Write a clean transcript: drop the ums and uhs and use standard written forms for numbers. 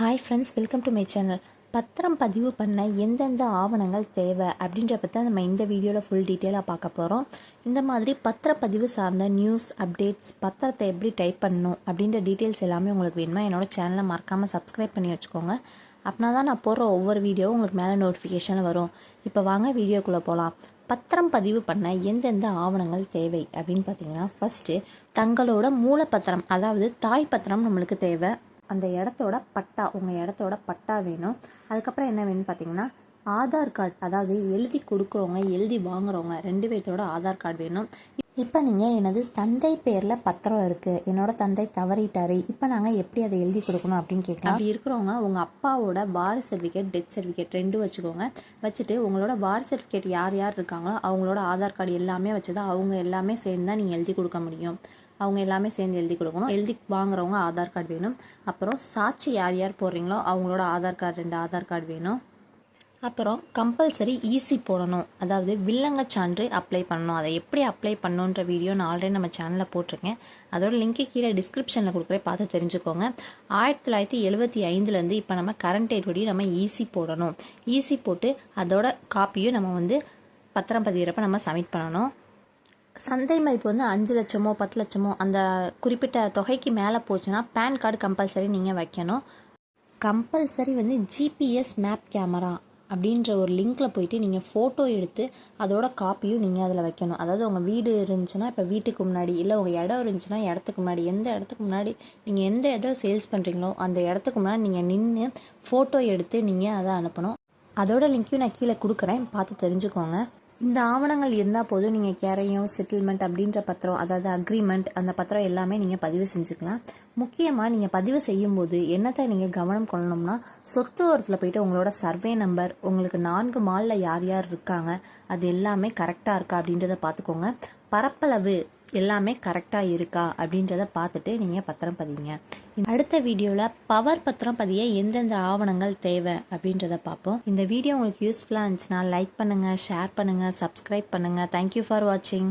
Hi friends, welcome to my channel. பத்திரம் பதிவு பண்ண எந்தெந்த ஆவணங்கள் தேவை அப்படின்ற பற்றி நம்ம இந்த வீடியோவில் ஃபுல் டீட்டெயிலாக பார்க்க போகிறோம். இந்த மாதிரி பத்திரப்பதிவு சார்ந்த நியூஸ் அப்டேட்ஸ், பத்திரத்தை எப்படி டைப் பண்ணணும் அப்படின்ற டீட்டெயில்ஸ் எல்லாமே உங்களுக்கு வேணுமா என்னோடய சேனலை மறக்காமல் சப்ஸ்கிரைப் பண்ணி வச்சுக்கோங்க. அப்படின்னா தான் நான் போடுற ஒவ்வொரு வீடியோவும் உங்களுக்கு மேலே நோட்டிஃபிகேஷன் வரும். இப்போ வாங்க வீடியோக்குள்ளே போகலாம். பத்திரம் பதிவு பண்ண எந்தெந்த ஆவணங்கள் தேவை அப்படின்னு பார்த்தீங்கன்னா, ஃபஸ்ட்டு தங்களோட மூலப்பத்திரம், அதாவது தாய் பத்திரம் நம்மளுக்கு தேவை. அந்த இடத்தோட பட்டா, உங்கள் இடத்தோட பட்டா வேணும். அதுக்கப்புறம் என்ன வேணும்னு பார்த்தீங்கன்னா, ஆதார் கார்டு, அதாவது எழுதி கொடுக்குறவங்க எழுதி வாங்குறவங்க 2 பேர்த்தோட ஆதார் கார்டு வேணும். இப்போ நீங்கள் எனது தந்தை பேரில் பத்திரம் இருக்குது, என்னோட தந்தை தவறிட்டாரு, இப்போ நாங்கள் எப்படி அதை எழுதி கொடுக்கணும் அப்படின்னு கேட்கலாம். அப்படி இருக்கிறவங்க உங்கள் அப்பாவோட வாரிசு சர்டிஃபிகேட், டெத் சர்டிஃபிகேட் 2 வச்சுக்கோங்க. வச்சுட்டு உங்களோட வாரிசு சர்டிஃபிகேட் யார் யார் இருக்காங்களோ அவங்களோட ஆதார் கார்டு எல்லாமே வச்சு தான் அவங்க எல்லாமே சேர்ந்து தான் நீங்கள் எழுதி கொடுக்க முடியும். அவங்க எல்லாமே சேர்ந்து எழுதி கொடுக்கணும். எழுதி வாங்குறவங்க ஆதார் கார்டு வேணும். அப்புறம் சாட்சி யார் யார் போடுறீங்களோ அவங்களோட ஆதார் கார்டு 2 ஆதார் கார்டு வேணும். அப்புறம் கம்பல்சரி ஈசி போடணும், அதாவது வில்லங்க சான்று அப்ளை பண்ணணும். அதை எப்படி அப்ளை பண்ணணுன்ற வீடியோ நான் ஆல்ரெடி நம்ம சேனலில் போட்டிருக்கேன். அதோட லிங்க்கு கீழே டிஸ்கிரிப்ஷனில் கொடுக்குறேன், பார்த்து தெரிஞ்சுக்கோங்க. 1975 இப்போ நம்ம கரண்ட் டேட் படி நம்ம ஈசி போடணும். ஈசி போட்டு அதோட காப்பியும் நம்ம பத்திரம் பதிகிறப்ப நம்ம சப்மிட் பண்ணணும். சந்தை மதிப்பு 5 லட்சமோ 10 லட்சமோ அந்த குறிப்பிட்ட தொகைக்கு மேலே போச்சுன்னா பேன் கார்டு கம்பல்சரி நீங்கள் வைக்கணும். கம்பல்சரி ஜிபிஎஸ் மேப் கேமரா அப்படின்ற ஒரு லிங்க்கில் போயிட்டு நீங்கள் ஃபோட்டோ எடுத்து அதோட காப்பியும் நீங்கள் அதில் வைக்கணும். அதாவது உங்கள் வீடு இருந்துச்சுன்னா இப்போ வீட்டுக்கு முன்னாடி, இல்லை உங்கள் இடம் இருந்துச்சுன்னா இடத்துக்கு முன்னாடி, எந்த இடத்துக்கு முன்னாடி நீங்கள் எந்த இடம் சேல்ஸ் பண்ணுறீங்களோ அந்த இடத்துக்கு முன்னாடி நீங்கள் நின்று ஃபோட்டோ எடுத்து நீங்கள் அதை அனுப்பணும். அதோட லிங்க்கையும் நான் கீழே கொடுக்குறேன், பார்த்து தெரிஞ்சுக்கோங்க. இந்த ஆவணங்கள் இருந்தால் போதும் நீங்கள் கேரையும் செட்டில்மெண்ட் அப்படின்ற பத்திரம், அதாவது அக்ரிமெண்ட், அந்த பத்திரம் எல்லாமே நீங்கள் பதிவு செஞ்சுக்கலாம். முக்கியமாக நீங்கள் பதிவு செய்யும்போது என்னத்தை நீங்கள் கவனம் கொள்ளணும்னா, சொத்து ஓரத்தில் போயிட்டு உங்களோட சர்வே நம்பர், உங்களுக்கு 4 மாலில் யார் யார் இருக்காங்க அது எல்லாமே கரெக்டாக இருக்கா அப்படின்றத பார்த்துக்கோங்க. பரப்பளவு எல்லாமே கரெக்டாக இருக்கா அப்படின்றத பார்த்துட்டு நீங்கள் பத்திரம் பதிங்க. அடுத்த வீடியோவில் பவர் பத்திரம் பதிய எந்தெந்த ஆவணங்கள் தேவை அப்படின்றத பார்ப்போம். இந்த வீடியோ உங்களுக்கு யூஸ்ஃபுல்லாக இருந்துச்சுன்னா லைக் பண்ணுங்கள், ஷேர் பண்ணுங்கள், சப்ஸ்கிரைப் பண்ணுங்கள். தேங்க்யூ ஃபார் வாட்சிங்.